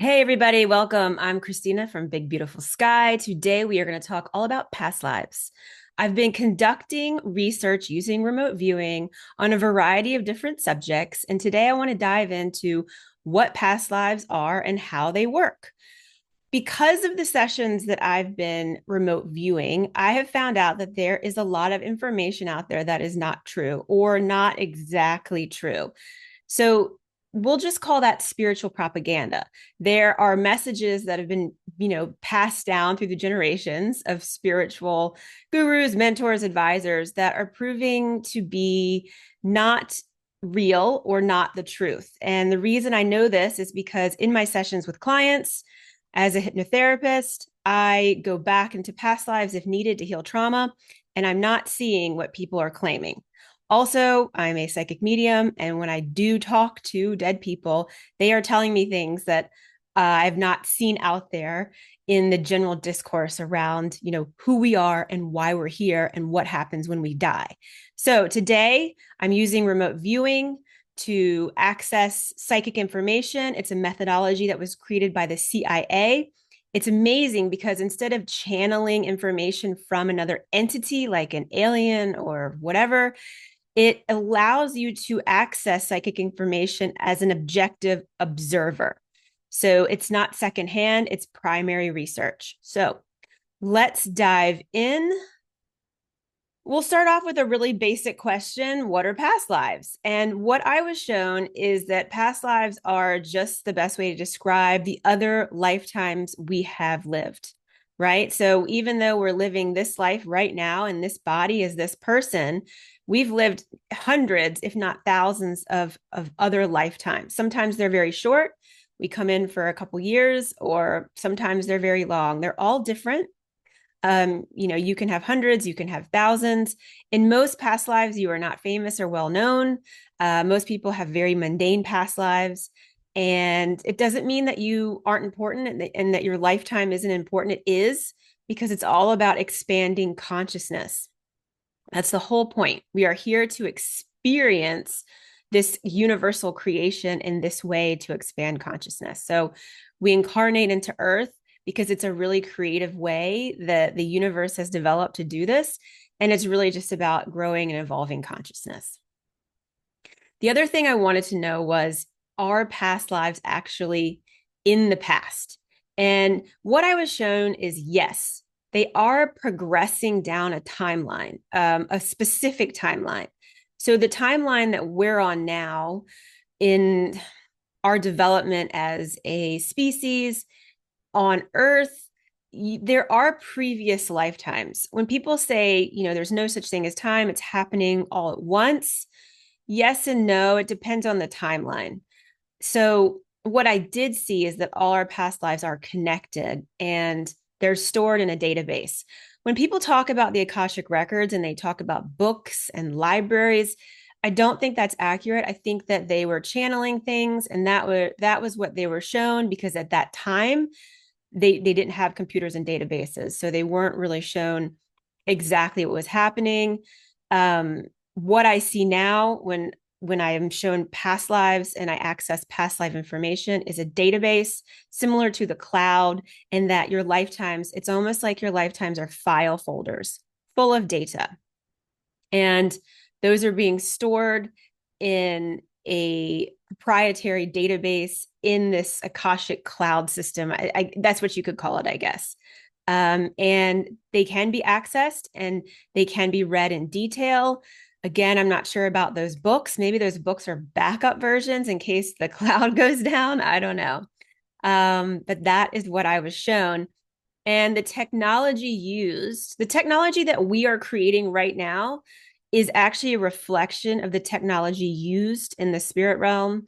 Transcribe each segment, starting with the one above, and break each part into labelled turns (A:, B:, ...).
A: Hey, everybody, welcome. I'm Christina from Big Beautiful Sky. Today, we are going to talk all about past lives. I've been conducting research using remote viewing on a variety of different subjects, and today I want to dive into what past lives are and how they work. Because of the sessions that I've been remote viewing, I have found out that there is a lot of information out there that is not true or not exactly true. So we'll just call that spiritual propaganda. There are messages that have been, passed down through the generations of spiritual gurus, mentors, advisors that are proving to be not real or not the truth. And the reason I know this is because in my sessions with clients, as a hypnotherapist, I go back into past lives if needed to heal trauma, and I'm not seeing what people are claiming. Also, I'm a psychic medium, and when I do talk to dead people, they are telling me things that I've not seen out there in the general discourse around, who we are and why we're here and what happens when we die. So today, I'm using remote viewing to access psychic information. It's a methodology that was created by the CIA. It's amazing because instead of channeling information from another entity like an alien or whatever, it allows you to access psychic information as an objective observer. So it's not secondhand, it's primary research. So let's dive in. We'll start off with a really basic question. What are past lives? And what I was shown is that past lives are just the best way to describe the other lifetimes we have lived, right? So even though we're living this life right now and this body is this person, we've lived hundreds, if not thousands of other lifetimes. Sometimes they're very short. We come in for a couple years, or sometimes they're very long. They're all different. You can have hundreds, you can have thousands. In most past lives, you are not famous or well known. Most people have very mundane past lives. And it doesn't mean that you aren't important and that your lifetime isn't important. It is, because it's all about expanding consciousness. That's the whole point. We are here to experience this universal creation in this way to expand consciousness. So we incarnate into Earth because it's a really creative way that the universe has developed to do this. And it's really just about growing and evolving consciousness. The other thing I wanted to know was, are past lives actually in the past? And what I was shown is yes, they are progressing down a timeline, a specific timeline. So the timeline that we're on now in our development as a species on Earth, there are previous lifetimes. When people say, there's no such thing as time, it's happening all at once. Yes and no, it depends on the timeline. So, what I did see is that all our past lives are connected and they're stored in a database. When people talk about the Akashic records and they talk about books and libraries, I don't think that's accurate. I think that they were channeling things, and that was what they were shown, because at that time they didn't have computers and databases, so they weren't really shown exactly what was happening. What I see now when I am shown past lives and I access past life information is a database similar to the cloud, in that your lifetimes, it's almost like your lifetimes are file folders full of data. And those are being stored in a proprietary database in this Akashic cloud system. That's what you could call it, I guess. And they can be accessed and they can be read in detail. Again, I'm not sure about those books. Maybe those books are backup versions in case the cloud goes down. I don't know. But that is what I was shown. And the technology that we are creating right now is actually a reflection of the technology used in the spirit realm.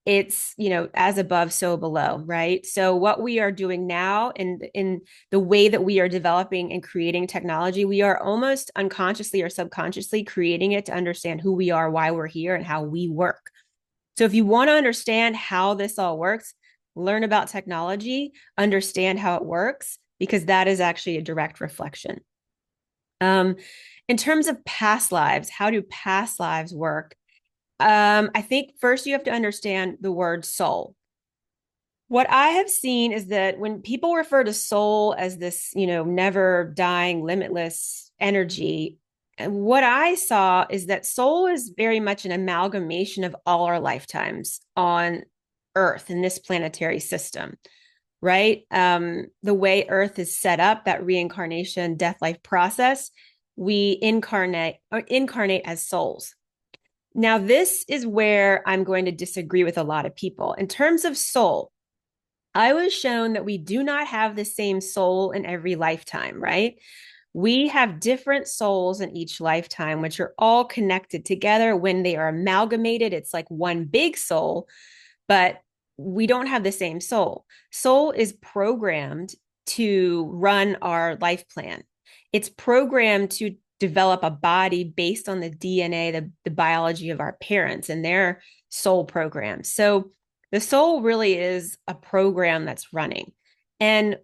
A: It's, as above, so below, right? So what we are doing now in the way that we are developing and creating technology, we are almost unconsciously or subconsciously creating it to understand who we are, why we're here, and how we work. So if you want to understand how this all works, learn about technology, understand how it works, because that is actually a direct reflection. In terms of past lives, how do past lives work? I think first you have to understand the word soul. What I have seen is that when people refer to soul as this, never dying, limitless energy, what I saw is that soul is very much an amalgamation of all our lifetimes on Earth in this planetary system, right? The way Earth is set up, that reincarnation, death life process, we incarnate as souls. Now, this is where I'm going to disagree with a lot of people. In terms of soul, I was shown that we do not have the same soul in every lifetime, right? We have different souls in each lifetime, which are all connected together. When they are amalgamated, it's like one big soul, but we don't have the same soul. Soul is programmed to run our life plan. It's programmed to develop a body based on the DNA, the biology of our parents and their soul programs. So the soul really is a program that's running. And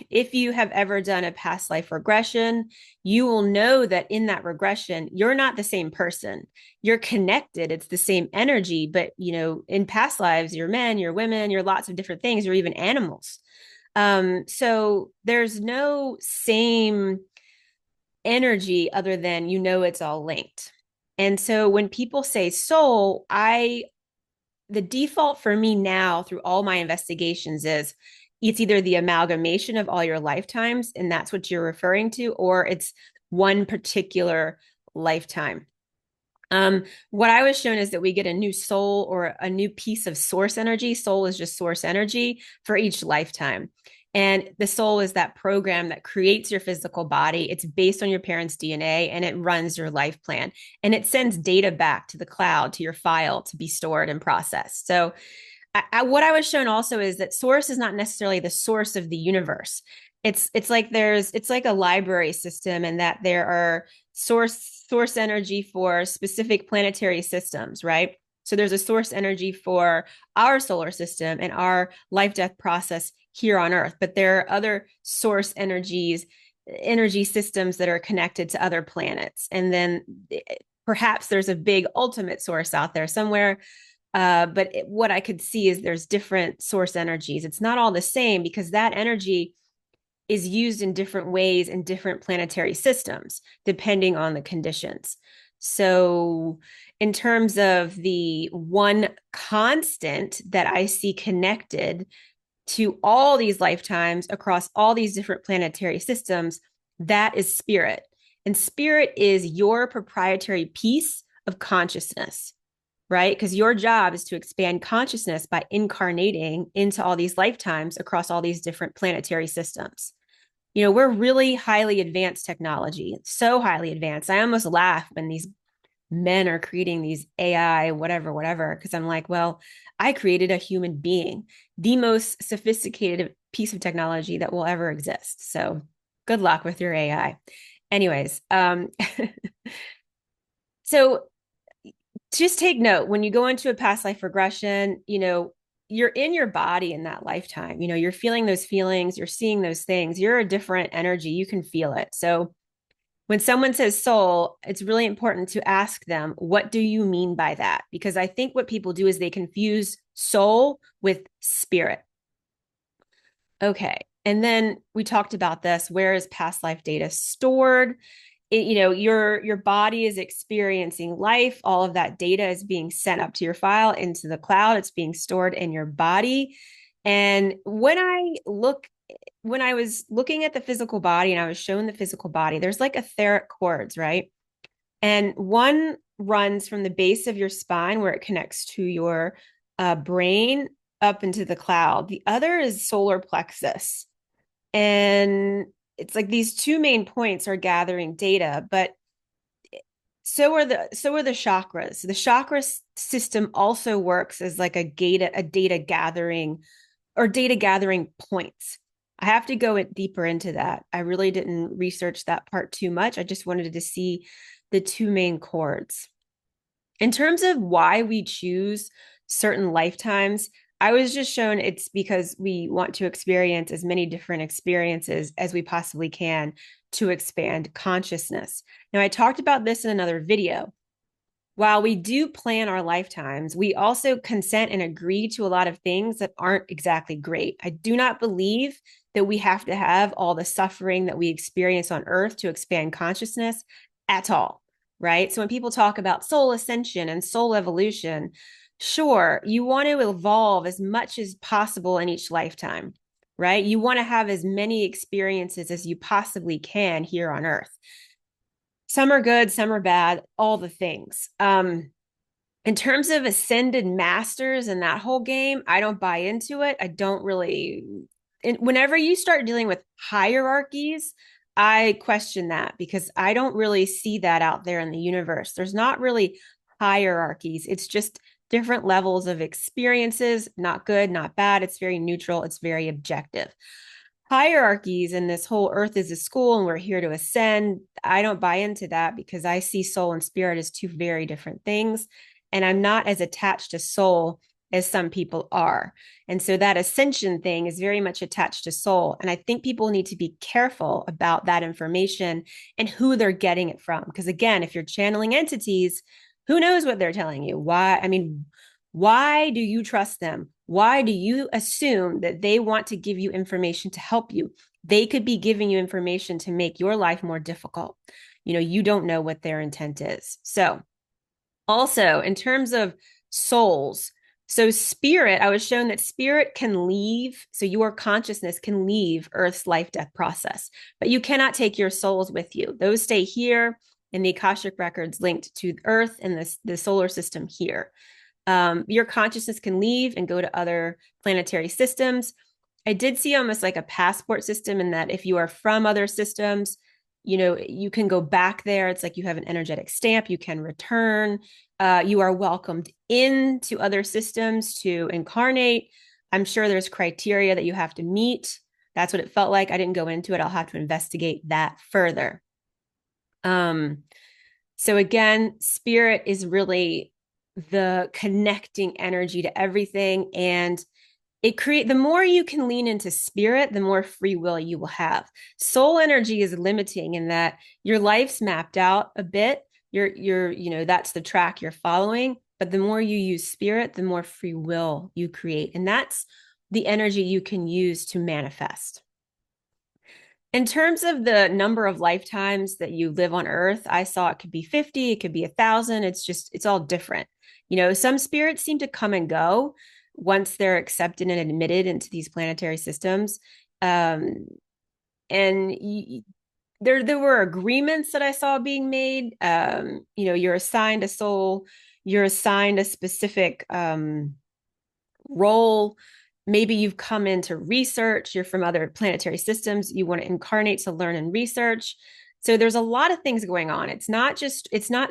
A: if you have ever done a past life regression, you will know that in that regression, you're not the same person. You're connected. It's the same energy, but in past lives, you're men, you're women, you're lots of different things, you're even animals. So there's no same energy other than it's all linked. And so when people say soul, the default for me now through all my investigations is it's either the amalgamation of all your lifetimes, and that's what you're referring to, or it's one particular lifetime. What I was shown is that we get a new soul or a new piece of source energy. Soul is just source energy for each lifetime. And the soul is that program that creates your physical body. It's based on your parents' DNA and it runs your life plan. And it sends data back to the cloud, to your file to be stored and processed. So, what I was shown also is that source is not necessarily the source of the universe. It's like a library system, and that there are source energy for specific planetary systems, right? So there's a source energy for our solar system and our life death process here on Earth, but there are other source energy systems that are connected to other planets. And then perhaps there's a big ultimate source out there somewhere. But what I could see is there's different source energies. It's not all the same because that energy is used in different ways in different planetary systems, depending on the conditions. So, in terms of the one constant that I see connected to all these lifetimes across all these different planetary systems, that is spirit. And spirit is your proprietary piece of consciousness, right? Because your job is to expand consciousness by incarnating into all these lifetimes across all these different planetary systems. We're really highly advanced technology, so highly advanced. I almost laugh when these men are creating these AI, whatever, because I'm like, well, I created a human being, the most sophisticated piece of technology that will ever exist. So good luck with your AI. Anyways, so just take note when you go into a past life regression, you're in your body in that lifetime. You're feeling those feelings, you're seeing those things, you're a different energy, you can feel it. So when someone says soul, it's really important to ask them, what do you mean by that? Because I think what people do is they confuse soul with spirit. Okay. And then we talked about this. Where is past life data stored? Your body is experiencing life. All of that data is being sent up to your file into the cloud. It's being stored in your body. And when I was looking at the physical body and I was shown the physical body, there's like etheric cords, right? And one runs from the base of your spine where it connects to your brain up into the cloud. The other is solar plexus. And it's like these two main points are gathering data, but so are the chakras. The chakra system also works as like a data gathering or data gathering points. I have to go deeper into that. I really didn't research that part too much. I just wanted to see the two main chords. In terms of why we choose certain lifetimes, I was just shown it's because we want to experience as many different experiences as we possibly can to expand consciousness. Now, I talked about this in another video, While we do plan our lifetimes, we also consent and agree to a lot of things that aren't exactly great. I do not believe that we have to have all the suffering that we experience on earth to expand consciousness at all, right? So when people talk about soul ascension and soul evolution, sure, you want to evolve as much as possible in each lifetime, right? You want to have as many experiences as you possibly can here on earth. Some are good, some are bad, all the things. In terms of ascended masters and that whole game, I don't buy into it. I don't really. And whenever you start dealing with hierarchies, I question that because I don't really see that out there in the universe. There's not really hierarchies. It's just different levels of experiences, not good, not bad. It's very neutral, it's very objective. Hierarchies and this whole earth is a school and we're here to ascend. I don't buy into that because I see soul and spirit as two very different things. And I'm not as attached to soul as some people are. And so that ascension thing is very much attached to soul. And I think people need to be careful about that information and who they're getting it from. Because again, if you're channeling entities, who knows what they're telling you? Why? I mean, why do you trust them? Why do you assume that they want to give you information to help you? They could be giving you information to make your life more difficult. You don't know what their intent is. So, also in terms of souls, so spirit, I was shown that spirit can leave. So your consciousness can leave Earth's life death process, but you cannot take your souls with you. Those stay here in the Akashic records linked to Earth and the solar system here. Your consciousness can leave and go to other planetary systems. I did see almost like a passport system in that if you are from other systems, you can go back there. It's like you have an energetic stamp, you can return. You are welcomed into other systems to incarnate. I'm sure there's criteria that you have to meet. That's what it felt like. I didn't go into it. I'll have to investigate that further. So again, spirit is really the connecting energy to everything. And the more you can lean into spirit, the more free will you will have. Soul energy is limiting in that your life's mapped out a bit. That's the track you're following. But the more you use spirit, the more free will you create. And that's the energy you can use to manifest. In terms of the number of lifetimes that you live on Earth, I saw it could be 50, it could be 1,000. It's all different. Some spirits seem to come and go once they're accepted and admitted into these planetary systems. And there were agreements that I saw being made. You're assigned a soul, you're assigned a specific role. Maybe you've come into research, you're from other planetary systems, you want to incarnate to learn and research. So there's a lot of things going on. It's not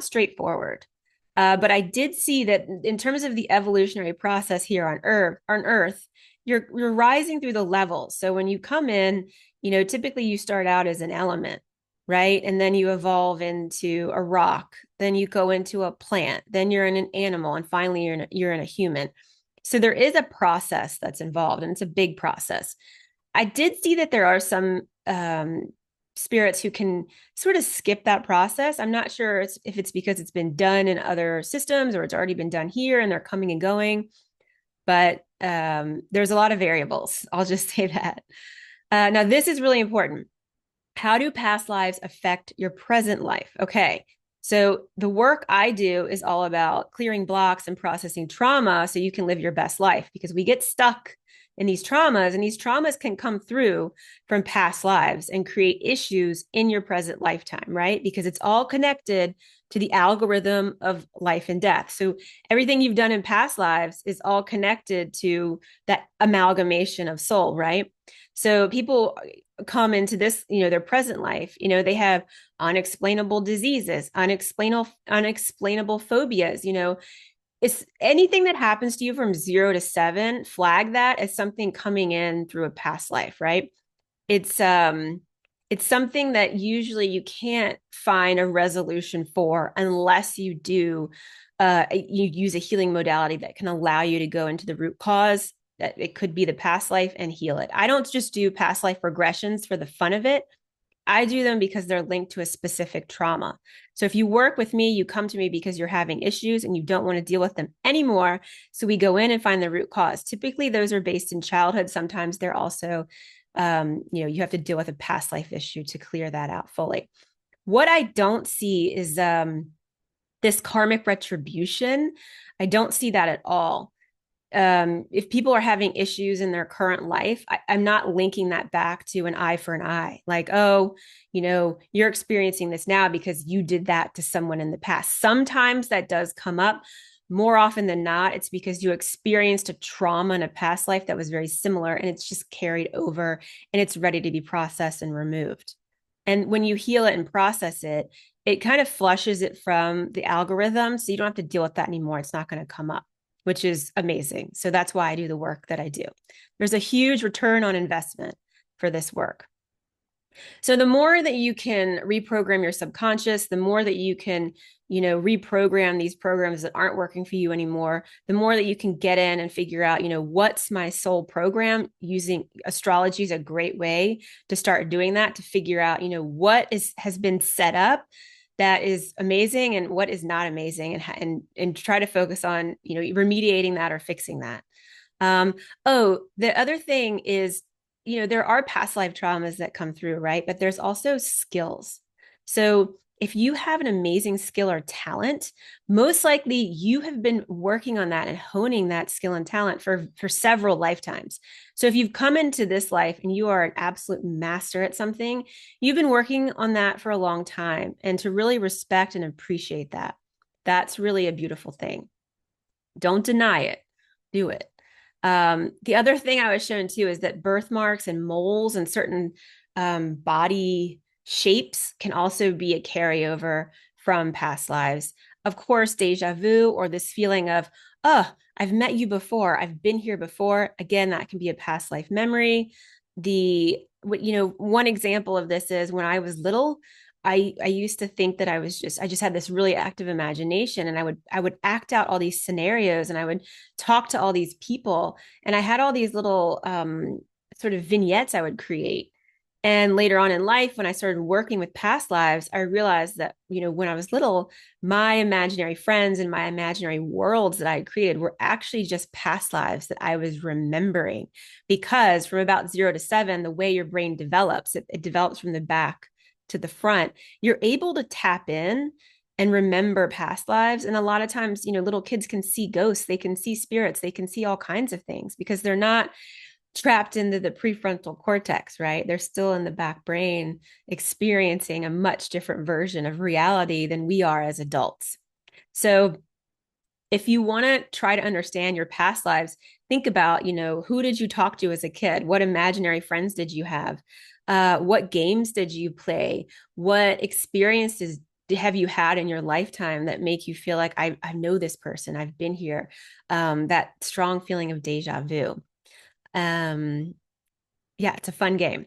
A: straightforward. But I did see that in terms of the evolutionary process here on Earth, you're rising through the levels. So when you come in, typically you start out as an element, right? And then you evolve into a rock, then you go into a plant, then you're in an animal, and finally you're in a human. So there is a process that's involved, and it's a big process. I did see that there are some spirits who can sort of skip that process. I'm not sure if it's because it's been done in other systems or it's already been done here and they're coming and going, but there's a lot of variables. I'll just say that. Now, this is really important. How do past lives affect your present life? Okay. So the work I do is all about clearing blocks and processing trauma so you can live your best life, because we get stuck in these traumas, and these traumas can come through from past lives and create issues in your present lifetime, right? Because it's all connected to the algorithm of life and death. So everything you've done in past lives is all connected to that amalgamation of soul, right? So people come into this, their present life, they have unexplainable diseases, unexplainable phobias, it's anything that happens to you from 0 to 7, flag that as something coming in through a past life, right? It's something that usually you can't find a resolution for unless you use a healing modality that can allow you to go into the root cause. That it could be the past life and heal it. I don't just do past life regressions for the fun of it. I do them because they're linked to a specific trauma. So if you work with me, you come to me because you're having issues and you don't want to deal with them anymore. So we go in and find the root cause. Typically, those are based in childhood. Sometimes they're also, you have to deal with a past life issue to clear that out fully. What I don't see is this karmic retribution. I don't see that at all. If people are having issues in their current life, I'm not linking that back to an eye for an eye. Like, oh, you're experiencing this now because you did that to someone in the past. Sometimes that does come up. More often than not, it's because you experienced a trauma in a past life that was very similar and it's just carried over and it's ready to be processed and removed. And when you heal it and process it, it kind of flushes it from the algorithm. So you don't have to deal with that anymore. It's not going to come up, which is amazing. So that's why I do the work that I do. There's a huge return on investment for this work. So the more that you can reprogram your subconscious, the more that you can, reprogram these programs that aren't working for you anymore, the more that you can get in and figure out, what's my soul program. Using astrology is a great way to start doing that, to figure out, what has been set up that is amazing and what is not amazing, and try to focus on, remediating that or fixing that. The other thing is, there are past life traumas that come through, right? But there's also skills. So if you have an amazing skill or talent, most likely you have been working on that and honing that skill and talent for several lifetimes. So if you've come into this life and you are an absolute master at something, you've been working on that for a long time. And to really respect and appreciate that, that's really a beautiful thing. Don't deny it, do it. The other thing I was shown too is that birthmarks and moles and certain body shapes can also be a carryover from past lives. Of course, deja vu, or this feeling of, oh, I've met you before, I've been here before. Again, that can be a past life memory. One example of this is when I was little, I used to think that I just had this really active imagination, and I would act out all these scenarios, and I would talk to all these people, and I had all these little sort of vignettes I would create. And later on in life, when I started working with past lives, I realized that, when I was little, my imaginary friends and my imaginary worlds that I had created were actually just past lives that I was remembering. Because from about 0 to 7, the way your brain develops, it develops from the back to the front. You're able to tap in and remember past lives. And a lot of times, little kids can see ghosts, they can see spirits, they can see all kinds of things because they're not trapped into the prefrontal cortex, right? They're still in the back brain experiencing a much different version of reality than we are as adults. So if you want to try to understand your past lives, think about, who did you talk to as a kid? What imaginary friends did you have? What games did you play? What experiences have you had in your lifetime that make you feel like I know this person, I've been here? That strong feeling of deja vu. Yeah, it's a fun game.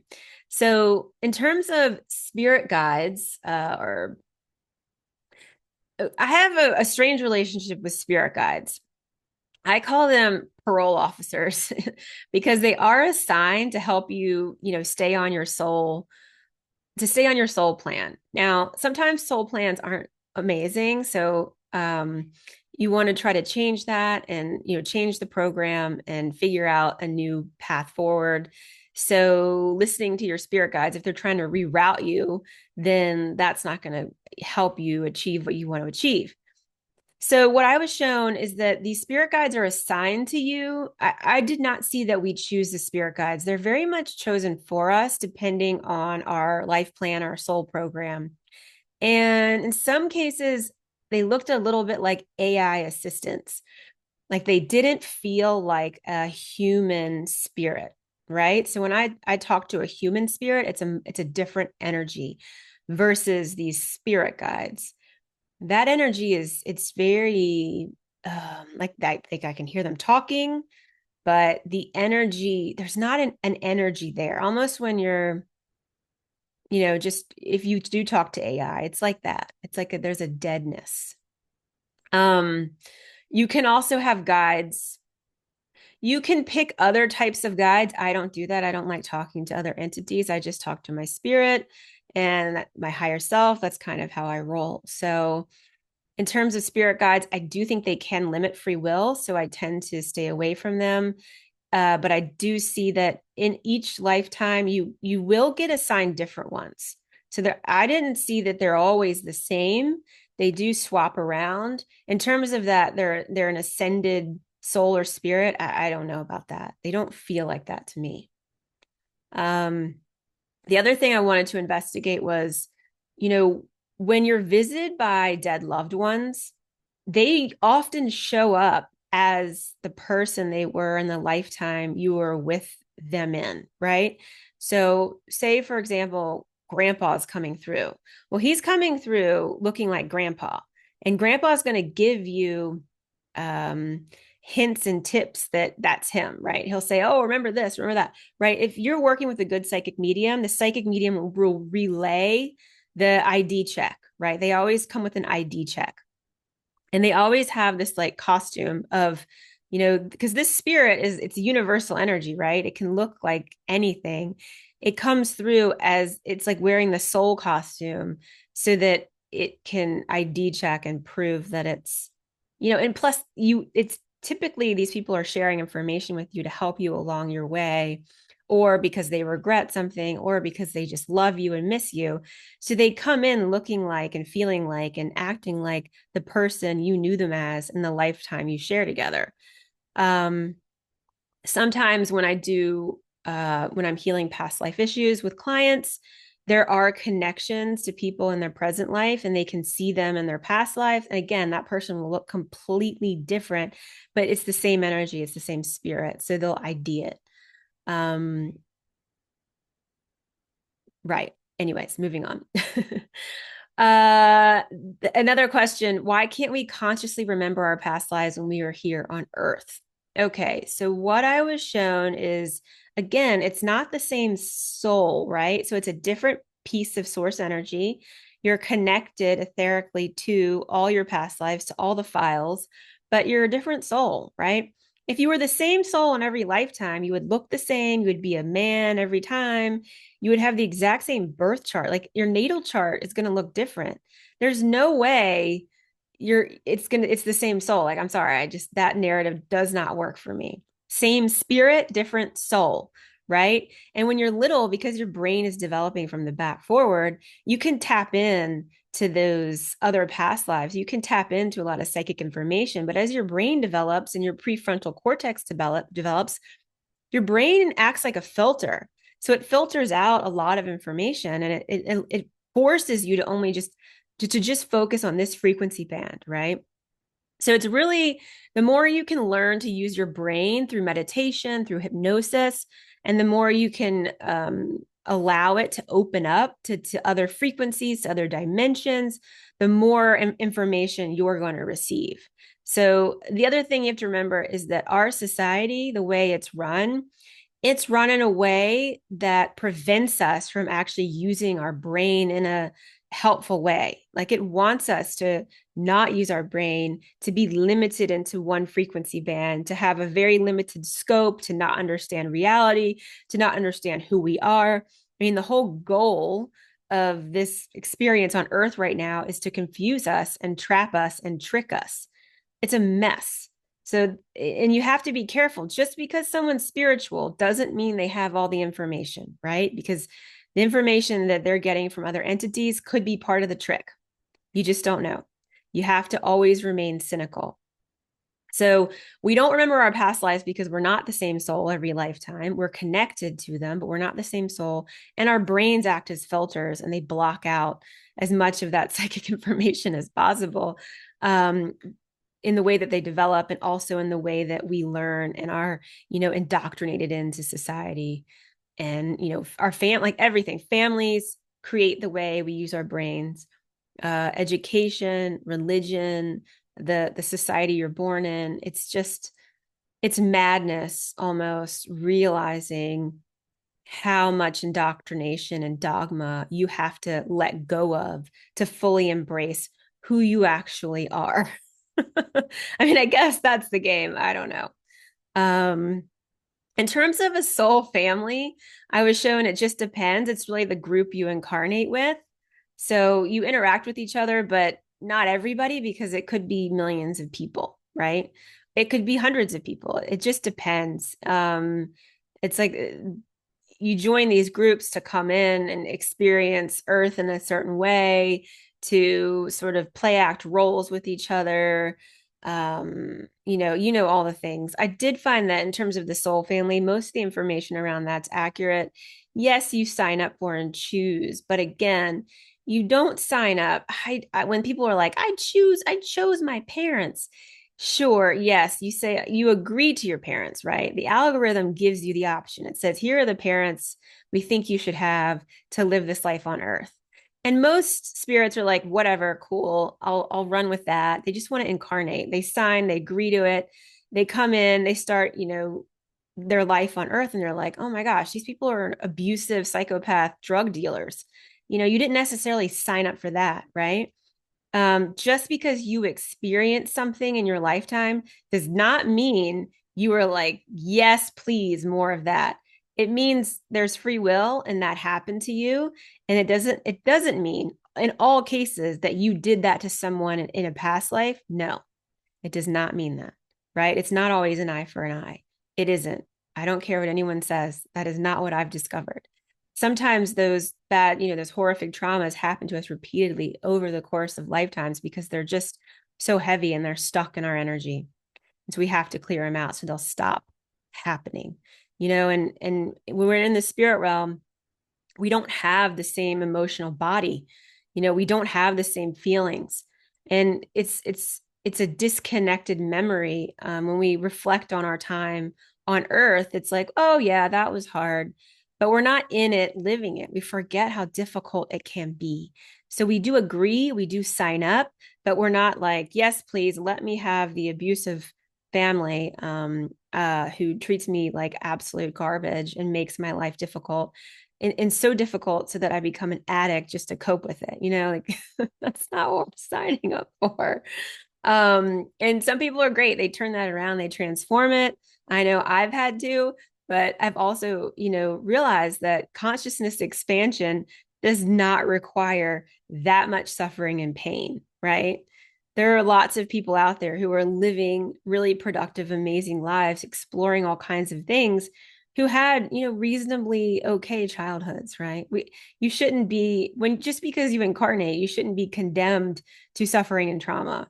A: So in terms of spirit guides, or I have a strange relationship with spirit guides. I call them parole officers because they are assigned to help you, stay on your soul, to stay on your soul plan. Now, sometimes soul plans aren't amazing. So you want to try to change that and, change the program and figure out a new path forward. So listening to your spirit guides, if they're trying to reroute you, then that's not going to help you achieve what you want to achieve. So what I was shown is that these spirit guides are assigned to you. I did not see that we choose the spirit guides. They're very much chosen for us depending on our life plan, our soul program. And in some cases, they looked a little bit like AI assistants. Like they didn't feel like a human spirit, right? So when I talk to a human spirit, it's a different energy versus these spirit guides. That energy it's very like that. I think I can hear them talking, but the energy, there's not an energy there. Almost when you're, just if you do talk to AI, it's like that. It's like there's a deadness. You can also have guides. You can pick other types of guides. I don't do that. I don't like talking to other entities. I just talk to my spirit. and my higher self, that's kind of how I roll. So in terms of spirit guides, I do think they can limit free will, so I tend to stay away from them. But I do see that in each lifetime, you will get assigned different ones. So there, I didn't see that they're always the same. They do swap around. In terms of that, they're an ascended soul or spirit. I don't know about that. They don't feel like that to me. Um, the other thing I wanted to investigate was, you know, when you're visited by dead loved ones, they often show up as the person they were in the lifetime you were with them in, right? So, say, for example, grandpa's coming through. Well, he's coming through looking like grandpa, and grandpa's going to give you um, hints and tips that that's him, right? He'll say, oh, remember this, remember that, right? If you're working with a good psychic medium, the psychic medium will relay the ID check, right? They always come with an ID check. And they always have this like costume of, because this spirit is, it's universal energy, right? It can look like anything. It comes through as it's like wearing the soul costume so that it can ID check and prove that it's, and plus it's typically these people are sharing information with you to help you along your way, or because they regret something, or because they just love you and miss you. So they come in looking like and feeling like and acting like the person you knew them as in the lifetime you share together. Um, Sometimes when I do, when I'm healing past life issues with clients, there are connections to people in their present life and they can see them in their past life. And again, that person will look completely different, but it's the same energy, it's the same spirit. So they'll ID it. Um, right. Anyways, moving on. uh Another question, why can't we consciously remember our past lives when we were here on Earth? Okay, so what I was shown is, again, it's not the same soul, right? So it's a different piece of source energy. You're connected etherically to all your past lives, to all the files, but you're a different soul, right? If you were the same soul in every lifetime, you would look the same, you would be a man every time, you would have the exact same birth chart. Like your natal chart is going to look different. There's no way it's the same soul. Like, I'm sorry, that narrative does not work for me. Same spirit, different soul, right? And when you're little, because your brain is developing from the back forward, you can tap in to those other past lives. You can tap into a lot of psychic information, but as your brain develops and your prefrontal cortex develops, your brain acts like a filter. So it filters out a lot of information, and it forces you to only just focus on this frequency band, right? So it's really, the more you can learn to use your brain through meditation, through hypnosis, and the more you can allow it to open up to other frequencies, to other dimensions, the more information you're going to receive. So the other thing you have to remember is that our society, the way it's run in a way that prevents us from actually using our brain in a helpful way. Like it wants us to not use our brain, to be limited into one frequency band, to have a very limited scope, to not understand reality, to not understand who we are. I mean, the whole goal of this experience on Earth right now is to confuse us and trap us and trick us. It's a mess. So, and you have to be careful. Just because someone's spiritual doesn't mean they have all the information, right? Because the information that they're getting from other entities could be part of the trick. You just don't know. You have to always remain cynical. So we don't remember our past lives because we're not the same soul every lifetime. We're connected to them, but we're not the same soul. And our brains act as filters and they block out as much of that psychic information as possible. In the way that they develop and also in the way that we learn and are, indoctrinated into society. And, our like everything, families create the way we use our brains, education, religion, the society you're born in. It's madness almost realizing how much indoctrination and dogma you have to let go of to fully embrace who you actually are. I mean, I guess that's the game. I don't know. Um, In terms of a soul family, I was shown it just depends. It's really the group you incarnate with. So you interact with each other, but not everybody because it could be millions of people, right? It could be hundreds of people. It just depends. It's like you join these groups to come in and experience Earth in a certain way, to sort of play act roles with each other. All the things. I did find that in terms of the soul family, most of the information around that's accurate. Yes, you sign up for and choose, but again, you don't sign up. When people are like, I chose my parents. Sure, yes, you say you agree to your parents, right? The algorithm gives you the option. It says, here are the parents we think you should have to live this life on earth. And most spirits are like, whatever, cool, I'll run with that. They just want to incarnate. They sign, they agree to it. They come in, they start, their life on earth, and they're like, oh my gosh, these people are abusive, psychopath, drug dealers. You didn't necessarily sign up for that, right? Just because you experience something in your lifetime does not mean you are like, yes, please, more of that. It means there's free will and that happened to you. And it doesn't mean in all cases that you did that to someone in a past life. No, it does not mean that, right? It's not always an eye for an eye. It isn't. I don't care what anyone says. That is not what I've discovered. Sometimes those bad, those horrific traumas happen to us repeatedly over the course of lifetimes because they're just so heavy and they're stuck in our energy. And so we have to clear them out so they'll stop happening. And when we're in the spirit realm, we don't have the same emotional body. We don't have the same feelings. And it's a disconnected memory. When we reflect on our time on earth, it's like, oh yeah, that was hard, but we're not in it living it. We forget how difficult it can be. So we do agree, we do sign up, but we're not like, yes, please let me have the abusive family who treats me like absolute garbage and makes my life difficult and so difficult so that I become an addict just to cope with it. Like that's not what we're signing up for. And some people are great. They turn that around, they transform it. I know I've had to, but I've also, realized that consciousness expansion does not require that much suffering and pain, right? There are lots of people out there who are living really productive, amazing lives, exploring all kinds of things, who had, reasonably okay childhoods, right? You shouldn't be, just because you incarnate, you shouldn't be condemned to suffering and trauma.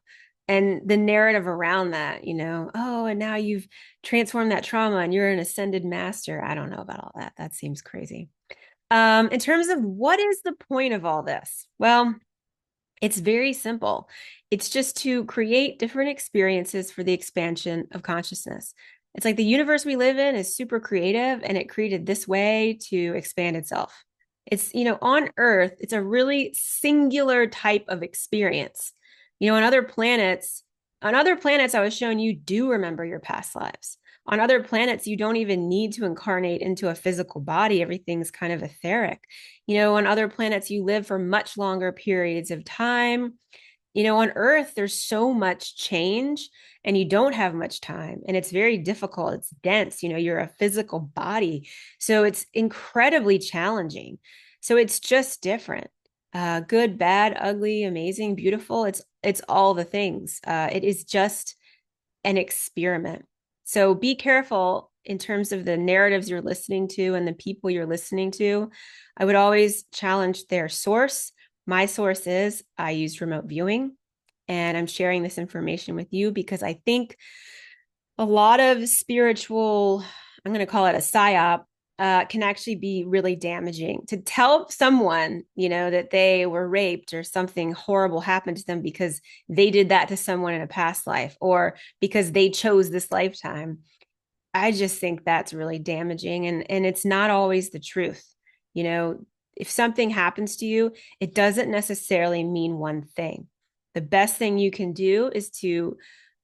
A: And the narrative around that, oh, and now you've transformed that trauma and you're an ascended master. I don't know about all that. That seems crazy. In terms of what is the point of all this? Well, it's very simple. It's just to create different experiences for the expansion of consciousness. It's like the universe we live in is super creative and it created this way to expand itself. It's, on Earth, it's a really singular type of experience. On other planets, I was shown you do remember your past lives. On other planets, you don't even need to incarnate into a physical body. Everything's kind of etheric. On other planets, you live for much longer periods of time. On Earth, there's so much change and you don't have much time and it's very difficult. It's dense. You're a physical body. So it's incredibly challenging. So it's just different. Good, bad, ugly, amazing, beautiful. It's all the things. It is just an experiment. So be careful in terms of the narratives you're listening to and the people you're listening to. I would always challenge their source. My source is I use remote viewing, and I'm sharing this information with you because I think a lot of spiritual, I'm going to call it a psyop, can actually be really damaging. To tell someone, that they were raped or something horrible happened to them because they did that to someone in a past life or because they chose this lifetime. I just think that's really damaging, and it's not always the truth. You know, if something happens to you, it doesn't necessarily mean one thing. The best thing you can do is to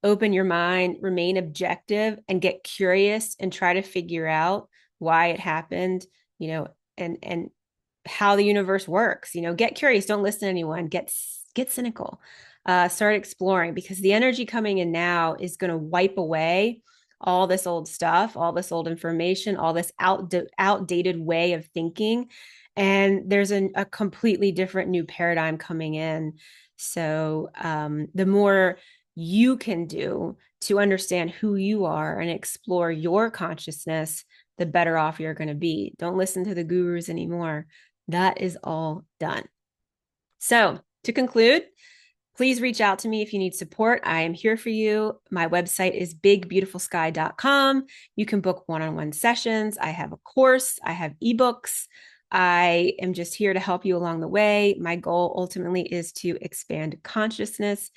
A: open your mind, remain objective, and get curious and try to figure out why it happened, and how the universe works. Get curious, don't listen to anyone, get cynical. Start exploring, because the energy coming in now is going to wipe away all this old stuff, all this old information, all this outdated way of thinking. And there's a completely different new paradigm coming in. So the more you can do to understand who you are and explore your consciousness, the better off you're going to be. Don't listen to the gurus anymore. That is all done. So, to conclude, please reach out to me if you need support. I am here for you. My website is bigbeautifulsky.com. You can book one-on-one sessions. I have a course, I have ebooks. I am just here to help you along the way. My goal ultimately is to expand consciousness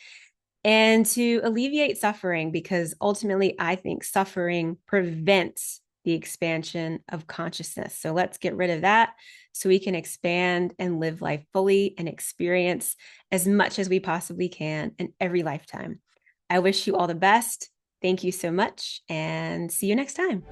A: and to alleviate suffering, because ultimately I think suffering prevents the expansion of consciousness. So let's get rid of that so we can expand and live life fully and experience as much as we possibly can in every lifetime. I wish you all the best. Thank you so much, and see you next time.